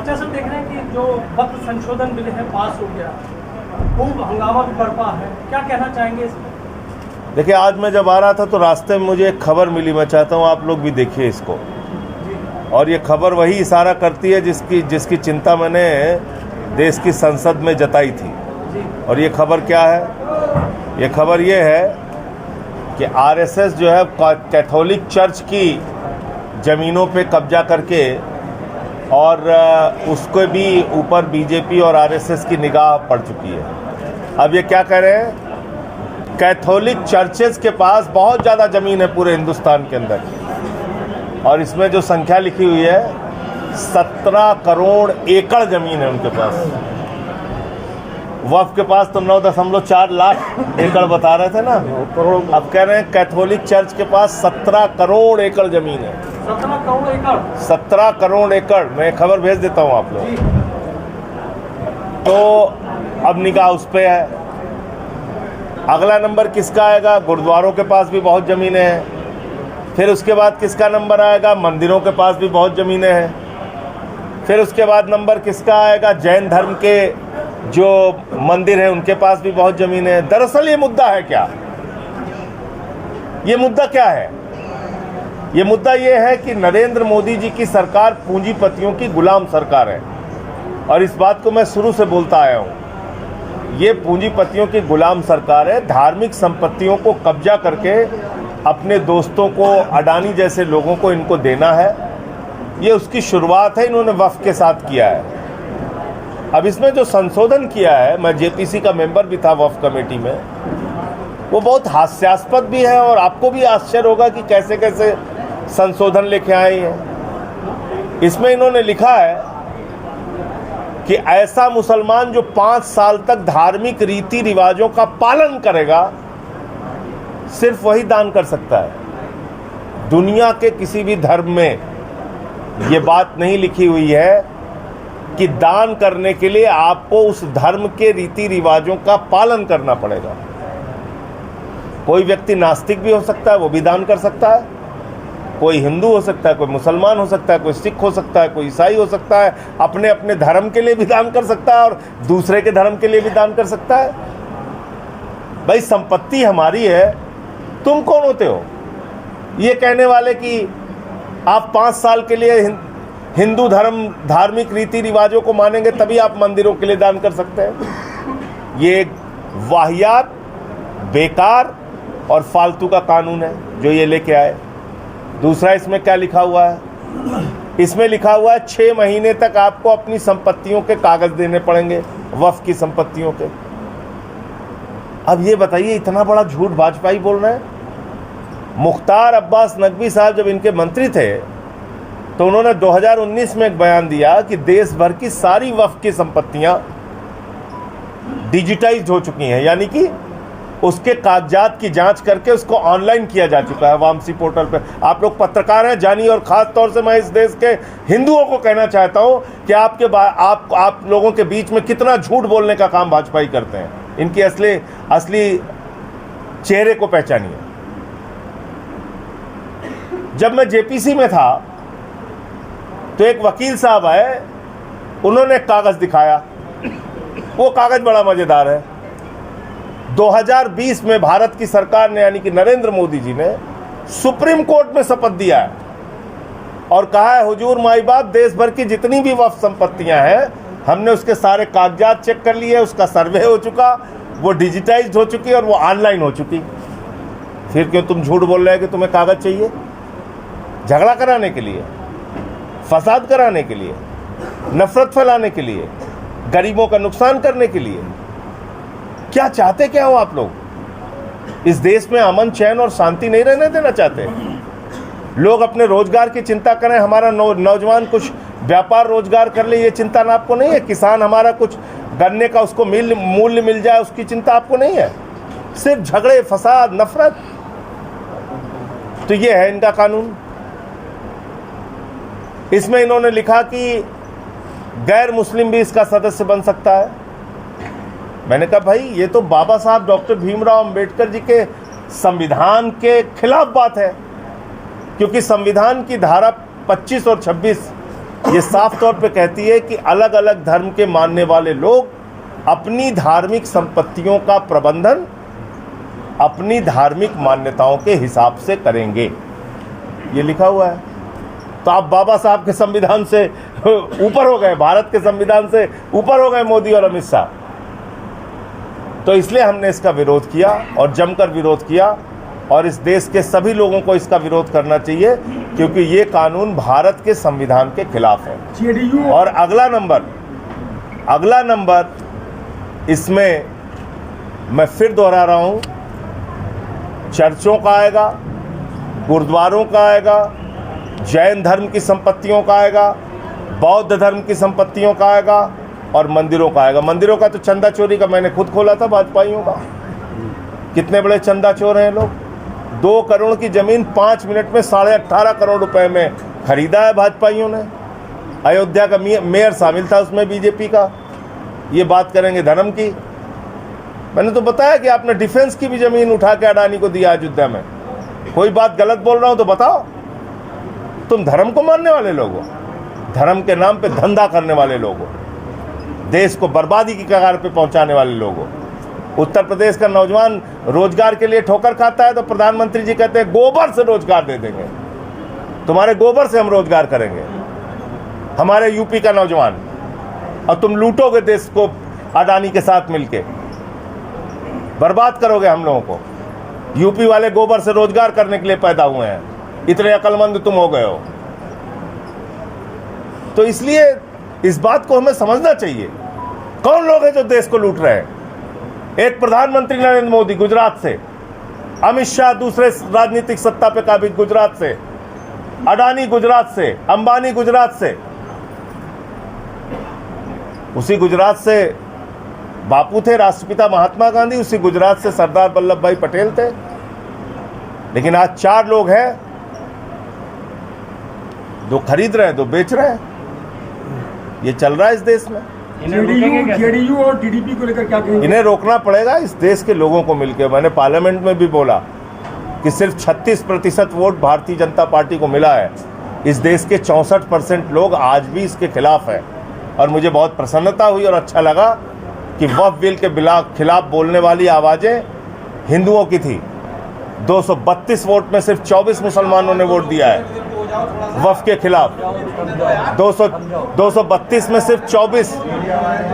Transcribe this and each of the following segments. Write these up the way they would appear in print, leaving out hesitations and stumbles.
अच्छा सर, देख रहे हैं कि जो वक्त संशोधन बिल है पास हो गया, खूब हंगामा भी बरपा है, क्या कहना चाहेंगे इसमें? देखिए, आज मैं जब आ रहा था तो रास्ते में मुझे एक खबर मिली, मैं चाहता हूँ आप लोग भी देखिए इसको। और ये खबर वही इशारा करती है जिसकी चिंता मैंने देश की संसद में जताई थी। और ये खबर क्या है? ये खबर ये है कि आरएसएस जो है कैथोलिक चर्च की ज़मीनों पे कब्जा करके और उसके भी ऊपर बीजेपी और आरएसएस की निगाह पड़ चुकी है। अब ये क्या कह रहे हैं? कैथोलिक चर्चेस के पास बहुत ज़्यादा ज़मीन है पूरे हिंदुस्तान के अंदर, और इसमें जो संख्या लिखी हुई है 17 करोड़ एकड़ ज़मीन है उनके पास। वफ़ के पास तो 9.4 लाख एकड़ बता रहे थे ना, अब कह रहे हैं कैथोलिक चर्च के पास 17 करोड़ एकड़ ज़मीन है। 17 करोड़ एकड़? 17 करोड़ एकड़। मैं खबर भेज देता हूँ आप लोग। तो अब निगाह उस पर है। अगला नंबर किसका आएगा? गुरुद्वारों के पास भी बहुत ज़मीनें हैं। फिर उसके बाद किसका नंबर आएगा? मंदिरों के पास भी बहुत ज़मीनें हैं। फिर उसके बाद नंबर किसका आएगा? जैन धर्म के जो मंदिर हैं उनके पास भी बहुत ज़मीनें हैं। दरअसल ये मुद्दा है क्या? ये मुद्दा क्या है? ये मुद्दा ये है कि नरेंद्र मोदी जी की सरकार पूंजीपतियों की गुलाम सरकार है, और इस बात को मैं शुरू से बोलता आया हूँ। ये पूंजीपतियों की गुलाम सरकार है। धार्मिक संपत्तियों को कब्जा करके अपने दोस्तों को, अडानी जैसे लोगों को इनको देना है। ये उसकी शुरुआत है, इन्होंने वफ़ के साथ किया है। अब इसमें जो संशोधन किया है, मैं जेपीसी का मेंबर भी था वफ़ कमेटी में, वो बहुत हास्यास्पद भी है और आपको भी आश्चर्य होगा कि कैसे कैसे संशोधन लेके आए हैं। इसमें इन्होंने लिखा है कि ऐसा मुसलमान जो 5 साल तक धार्मिक रीति रिवाजों का पालन करेगा, सिर्फ वही दान कर सकता है। दुनिया के किसी भी धर्म में ये बात नहीं लिखी हुई है कि दान करने के लिए आपको उस धर्म के रीति रिवाजों का पालन करना पड़ेगा। कोई व्यक्ति नास्तिक भी हो सकता है, वो भी दान कर सकता है। कोई हिंदू हो सकता है, कोई मुसलमान हो सकता है, कोई सिख हो सकता है, कोई ईसाई हो सकता है। अपने अपने धर्म के लिए भी दान कर सकता है और दूसरे के धर्म के लिए भी दान कर सकता है। भाई, संपत्ति हमारी है, तुम कौन होते हो ये कहने वाले कि आप 5 साल के लिए हिंदू धार्मिक रीति रिवाजों को मानेंगे तभी आप मंदिरों के लिए दान कर सकते हैं। ये एक वाहियात, बेकार और फालतू का कानून है जो ये लेके आए। दूसरा, इसमें क्या लिखा हुआ है? इसमें लिखा हुआ है 6 महीने तक आपको अपनी संपत्तियों के कागज देने पड़ेंगे, वफ़ की संपत्तियों के। अब ये बताइए, इतना बड़ा झूठ वाजपेयी बोल रहे हैं। मुख्तार अब्बास नकवी साहब जब इनके मंत्री थे तो उन्होंने 2019 में एक बयान दिया कि देश भर की सारी वफ़ की संपत्तियां डिजिटाइज्ड हो चुकी हैं, यानी कि उसके कागजात की जांच करके उसको ऑनलाइन किया जा चुका है वामसी पोर्टल पे। आप लोग पत्रकार हैं, जानिए। और ख़ास तौर से मैं इस देश के हिंदुओं को कहना चाहता हूं कि आप लोगों के बीच में कितना झूठ बोलने का काम वाजपेयी करते हैं। इनकी असली चेहरे को पहचानिए। जब मैं जेपीसी में था तो एक वकील साहब आए, उन्होंने एक कागज़ दिखाया। वो कागज़ बड़ा मज़ेदार है। 2020 में भारत की सरकार ने, यानी कि नरेंद्र मोदी जी ने, सुप्रीम कोर्ट में शपथ दिया है और कहा है, हुजूर माई बाप, देश भर की जितनी भी वफ़ संपत्तियां हैं, हमने उसके सारे कागजात चेक कर लिए, उसका सर्वे हो चुका, वो डिजिटाइज्ड हो चुकी और वो ऑनलाइन हो चुकी। फिर क्यों तुम झूठ बोल रहे हैं कि तुम्हें कागज़ चाहिए? झगड़ा कराने के लिए, फसाद कराने के लिए, नफरत फैलाने के लिए, गरीबों का नुकसान करने के लिए? क्या चाहते क्या हो आप लोग? इस देश में अमन, चैन और शांति नहीं रहने देना चाहते? लोग अपने रोजगार की चिंता करें, हमारा नौजवान कुछ व्यापार रोजगार कर ले, ये चिंता ना आपको नहीं है? किसान हमारा कुछ गन्ने का उसको मूल्य मिल जाए, उसकी चिंता आपको नहीं है? सिर्फ झगड़े, फसाद, नफरत। तो ये है इनका कानून। इसमें इन्होंने लिखा कि गैर मुस्लिम भी इसका सदस्य बन सकता है। मैंने कहा भाई, ये तो बाबा साहब डॉक्टर भीमराव अंबेडकर जी के संविधान के खिलाफ बात है, क्योंकि संविधान की धारा 25 और 26 ये साफ तौर पे कहती है कि अलग अलग धर्म के मानने वाले लोग अपनी धार्मिक संपत्तियों का प्रबंधन अपनी धार्मिक मान्यताओं के हिसाब से करेंगे, ये लिखा हुआ है। तो आप बाबा साहब के संविधान से ऊपर हो गए, भारत के संविधान से ऊपर हो गए मोदी और अमित शाह। तो इसलिए हमने इसका विरोध किया और जमकर विरोध किया, और इस देश के सभी लोगों को इसका विरोध करना चाहिए, क्योंकि ये कानून भारत के संविधान के खिलाफ है। और अगला नंबर इसमें मैं फिर दोहरा रहा हूं, चर्चों का आएगा, गुरुद्वारों का आएगा, जैन धर्म की संपत्तियों का आएगा, बौद्ध धर्म की संपत्तियों का आएगा और मंदिरों का आएगा। मंदिरों का तो चंदा चोरी का मैंने खुद खोला था भाजपाइयों का, कितने बड़े चंदा चोर हैं लोग। 2 करोड़ की जमीन 5 मिनट में 18.5 करोड़ रुपए में खरीदा है भाजपाइयों ने। अयोध्या का मेयर शामिल था उसमें बीजेपी का। ये बात करेंगे धर्म की। मैंने तो बताया कि आपने डिफेंस की भी जमीन उठा के अडानी को दिया अयोध्या में। कोई बात गलत बोल रहा हूं तो बताओ। तुम धर्म को मानने वाले लोग हो, धर्म के नाम पे धंधा करने वाले लोग हो, देश को बर्बादी की कगार पे पहुंचाने वाले लोग हो। उत्तर प्रदेश का नौजवान रोजगार के लिए ठोकर खाता है तो प्रधानमंत्री जी कहते हैं गोबर से रोजगार दे देंगे, तुम्हारे गोबर से हम रोजगार करेंगे, हमारे यूपी का नौजवान, और तुम लूटोगे देश को अडानी के साथ मिलके, बर्बाद करोगे हम लोगों को। यूपी वाले गोबर से रोजगार करने के लिए पैदा हुए हैं, इतने अक्लमंद तुम हो गए हो। तो इसलिए इस बात को हमें समझना चाहिए, कौन लोग हैं जो देश को लूट रहे हैं। एक प्रधानमंत्री नरेंद्र मोदी गुजरात से, अमित शाह दूसरे राजनीतिक सत्ता पे काबिज गुजरात से, अडानी गुजरात से, अंबानी गुजरात से। उसी गुजरात से बापू थे, राष्ट्रपिता महात्मा गांधी, उसी गुजरात से सरदार वल्लभ भाई पटेल थे। लेकिन आज 4 लोग हैं, 2 खरीद रहे हैं, 2 बेच रहे हैं। ये चल रहा है इस देश में। जेडीयू और टीडीपी को लेकर क्या कहेंगे? इन्हें रोकना पड़ेगा, इस देश के लोगों को मिलकर। मैंने पार्लियामेंट में भी बोला कि सिर्फ 36% वोट भारतीय जनता पार्टी को मिला है। इस देश के 64% लोग आज भी इसके खिलाफ हैं। और मुझे बहुत प्रसन्नता हुई और अच्छा लगा कि वक्फ बिल के खिलाफ बोलने वाली आवाजें हिंदुओं की थी। 232 वोट में सिर्फ 24 मुसलमानों ने वोट दिया है वक्फ के खिलाफ। 232 में सिर्फ 24,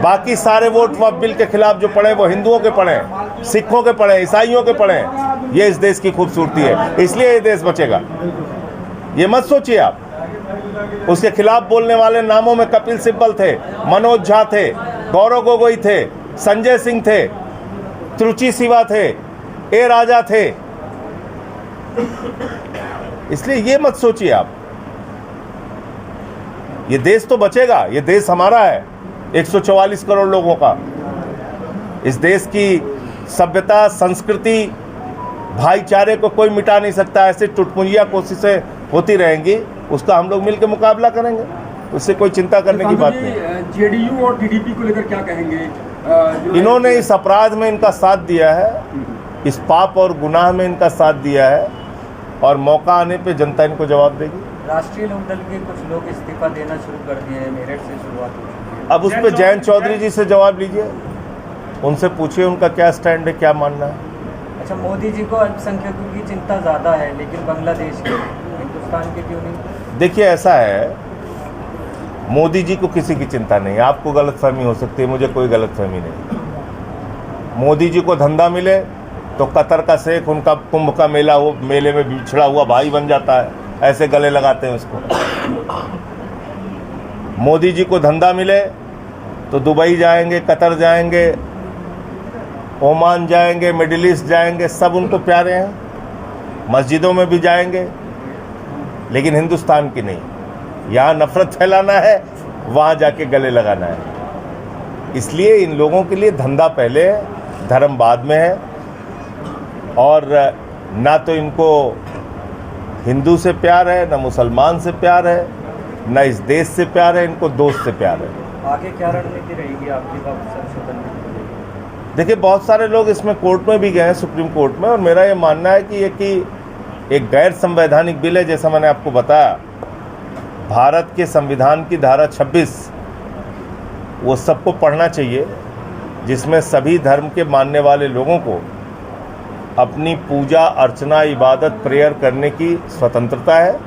बाकी सारे वोट वक्फ बिल के खिलाफ जो पड़े वो हिंदुओं के पड़े, सिखों के पड़े, ईसाइयों के पड़े। ये इस देश की खूबसूरती है, इसलिए ये देश बचेगा। ये मत सोचिए आप। उसके खिलाफ बोलने वाले नामों में कपिल सिब्बल थे, मनोज झा थे, गौरव गोगोई थे, संजय सिंह थे, त्रुचि सिवा थे, ए राजा थे। इसलिए ये मत सोचिए आप। ये देश तो बचेगा, ये देश हमारा है, 144 करोड़ लोगों का। इस देश की सभ्यता, संस्कृति, भाईचारे को कोई मिटा नहीं सकता। ऐसे टुटपुंजिया कोशिशें होती रहेंगी, उसका हम लोग मिलकर मुकाबला करेंगे, उससे कोई चिंता करने की बात नहीं। जेडीयू और टीडीपी को लेकर क्या कहेंगे? इन्होंने इस अपराध में इनका साथ दिया है, इस पाप और गुनाह में इनका साथ दिया है, और मौका आने पे जनता इनको जवाब देगी। राष्ट्रीय लोकदल के कुछ लोग इस्तीफा देना शुरू कर दिए हैं, मेरठ से शुरुआत हो चुकी है। अब उस पर जयंत चौधरी जी से जवाब लीजिए, उनसे पूछिए उनका क्या स्टैंड है, क्या मानना है। अच्छा, मोदी जी को अल्पसंख्यकों की चिंता ज़्यादा है, लेकिन बांग्लादेश के, हिंदुस्तान के क्यों नहीं? देखिए, ऐसा है, मोदी जी को किसी की चिंता नहीं है। आपको गलतफहमी हो सकती है, मुझे कोई गलतफहमी नहीं। मोदी जी को धंधा मिले तो कतर का शेख उनका कुंभ का मेला हो, मेले में बिछड़ा हुआ भाई बन जाता है, ऐसे गले लगाते हैं उसको। मोदी जी को धंधा मिले तो दुबई जाएंगे, कतर जाएंगे, ओमान जाएंगे, मिडिल ईस्ट जाएंगे, सब उनको प्यारे हैं। मस्जिदों में भी जाएंगे, लेकिन हिंदुस्तान की नहीं। यहाँ नफरत फैलाना है, वहाँ जाके गले लगाना है। इसलिए इन लोगों के लिए धंधा पहले, धर्म बाद में है। और ना तो इनको हिंदू से प्यार है, ना मुसलमान से प्यार है, ना इस देश से प्यार है, इनको दोस्त से प्यार है। आगे क्या रणनीति रहेगी आपकी संशोधन में? देखिए, बहुत सारे लोग इसमें कोर्ट में भी गए हैं, सुप्रीम कोर्ट में, और मेरा ये मानना है कि एक गैर संवैधानिक बिल है, जैसा मैंने आपको बताया। भारत के संविधान की धारा 26 वो सबको पढ़ना चाहिए, जिसमें सभी धर्म के मानने वाले लोगों को अपनी पूजा अर्चना इबादत प्रेयर करने की स्वतंत्रता है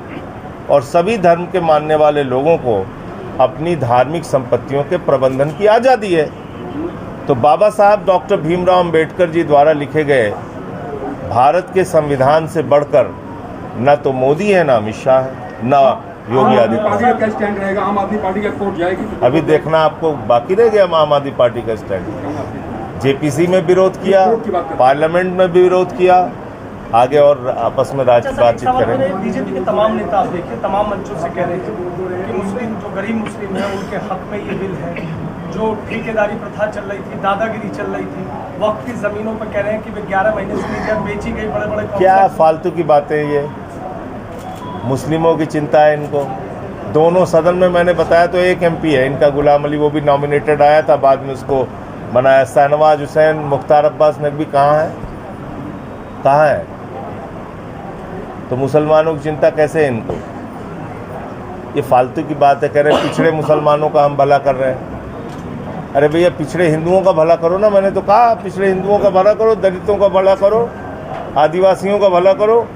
और सभी धर्म के मानने वाले लोगों को अपनी धार्मिक संपत्तियों के प्रबंधन की आज़ादी है। तो बाबा साहब डॉक्टर भीमराव अंबेडकर जी द्वारा लिखे गए भारत के संविधान से बढ़कर न तो मोदी है, न अमित शाह है, न योगी आदित्यनाथ। पार्टी का क्या स्टैंड रहेगा? आम आदमी पार्टी का कोर्ट जाएगी? अभी देखना आपको बाकी रह गया आम आदमी पार्टी का स्टैंड। जेपीसी में विरोध किया, पार्लियामेंट में भी विरोध किया, आगे और आपस में बातचीत करेंगे। बीजेपी के तमाम नेता आप देखिए तमाम मंचों से कह रहे थे कि मुस्लिम जो गरीब मुस्लिम है उनके हक में ये बिल है। जो ठेकेदारी प्रथा चल रही थी, दादागिरी चल रही थी, वक्त की जमीनों पर कह रहे हैं कि वे 11 महीने से नीचे बेची गई। बड़े बड़े क्या फालतू की बातें ये, मुस्लिमों की चिंता है इनको। दोनों सदन में मैंने बताया तो एक एमपी है इनका, गुलाम अली, वो भी नॉमिनेटेड आया था, बाद में उसको बनाया। शाहनवाज हुसैन, मुख्तार अब्बास नकवी कहाँ है? कहाँ है? तो मुसलमानों की चिंता कैसे है इनको? ये फालतू की बात है। कह रहे पिछड़े मुसलमानों का हम भला कर रहे हैं। अरे भैया पिछड़े हिंदुओं का भला करो ना। मैंने तो कहा पिछड़े हिंदुओं का भला करो, दलितों का भला करो, आदिवासियों का भला करो।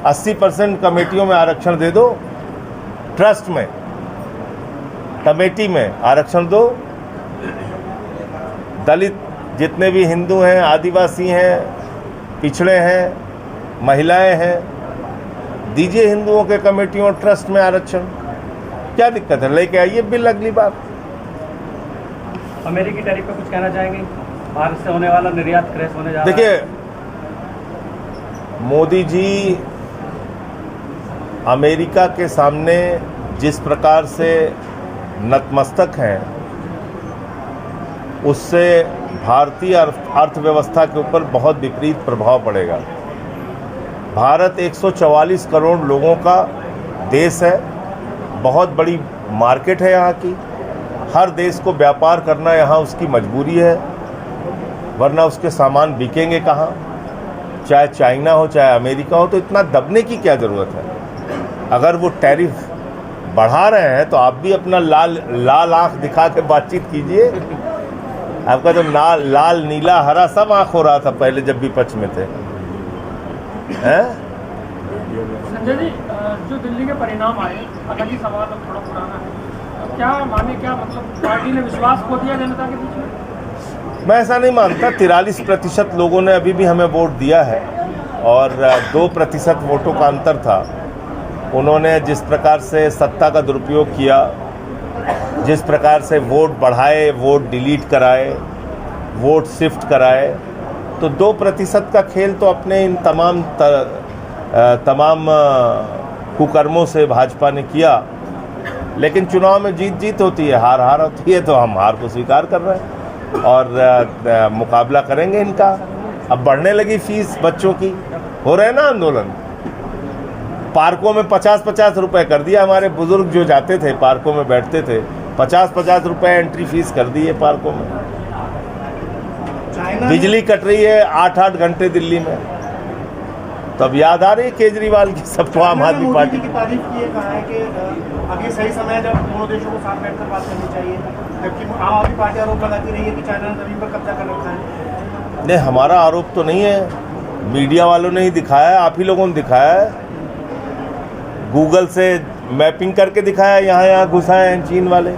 80% कमेटियों में आरक्षण दे दो, ट्रस्ट में, कमेटी में आरक्षण दो। दलित जितने भी हिंदू हैं, आदिवासी हैं, पिछड़े हैं, महिलाएं हैं, दीजिए हिंदुओं के कमेटियों ट्रस्ट में आरक्षण। क्या दिक्कत है? लेके आइए बिल अगली बार। अमेरिकी टैरिफ पे कुछ कहना चाहेंगे? भारत से होने वाला निर्यात क्रैश होने जा रहा है। देखिए मोदी जी अमेरिका के सामने जिस प्रकार से नतमस्तक हैं, उससे भारतीय अर्थव्यवस्था के ऊपर बहुत विपरीत प्रभाव पड़ेगा। भारत 144 करोड़ लोगों का देश है, बहुत बड़ी मार्केट है यहाँ की। हर देश को व्यापार करना यहाँ उसकी मजबूरी है, वरना उसके सामान बिकेंगे कहाँ? चाहे चाइना हो चाहे अमेरिका हो। तो इतना दबने की क्या ज़रूरत है? अगर वो टैरिफ बढ़ा रहे हैं तो आप भी अपना लाल आँख दिखा के बातचीत कीजिए। आपका तो लाल नीला हरा सब आँख हो रहा था पहले जब विपक्ष में थे। संजय जी, जो दिल्ली के परिणाम आए, अलग ही सवाल अब थोड़ा पुराना है, क्या माने, क्या मतलब पार्टी ने विश्वास खो दिया जनता के बीच में? मैं ऐसा नहीं मानता। 43% लोगों ने अभी भी हमें वोट दिया है और 2% वोटों का अंतर था। उन्होंने जिस प्रकार से सत्ता का दुरुपयोग किया, जिस प्रकार से वोट बढ़ाए, वोट डिलीट कराए, वोट शिफ्ट कराए, तो 2% का खेल तो अपने इन तमाम कुकर्मों से भाजपा ने किया। लेकिन चुनाव में जीत होती है, हार होती है, तो हम हार को स्वीकार कर रहे हैं और मुकाबला करेंगे इनका। अब बढ़ने लगी फीस बच्चों की, हो रहे ना आंदोलन। पार्कों में 50-50 रुपए कर दिया। हमारे बुजुर्ग जो जाते थे पार्कों में बैठते थे, 50-50 रुपए एंट्री फीस कर दी है पार्कों में। बिजली कट रही है 8-8 घंटे दिल्ली में। तो अब याद आ रही है केजरीवाल की सबको आम आदमी पार्टी की तारीफ की है, कहा है कि अभी सही समय है जब दोनों देशों को साथ बैठकर बात करनी चाहिए, जबकि आम आदमी पार्टी आरोप लगाती रही है कि चाइना ने जमीन पर कब्जा कर रखा है। नहीं, हमारा आरोप तो नहीं है, मीडिया वालों ने ही दिखाया है, आप ही लोगों ने दिखाया है। गूगल से मैपिंग करके दिखाया, यहाँ घुसाए हैं चीन वाले।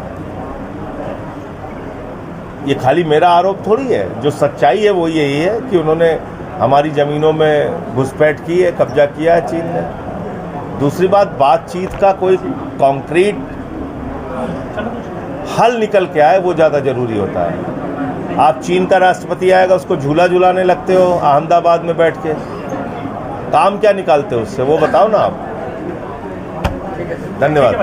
ये खाली मेरा आरोप थोड़ी है। जो सच्चाई है वो यही है कि उन्होंने हमारी ज़मीनों में घुसपैठ की है, कब्जा किया है चीन ने। दूसरी बातचीत का कोई कॉन्क्रीट हल निकल के आए, वो ज़्यादा ज़रूरी होता है। आप चीन का राष्ट्रपति आएगा, उसको झूला झूलाने लगते हो अहमदाबाद में बैठ के। काम क्या निकालते हो उससे, वो बताओ ना आप। धन्यवाद।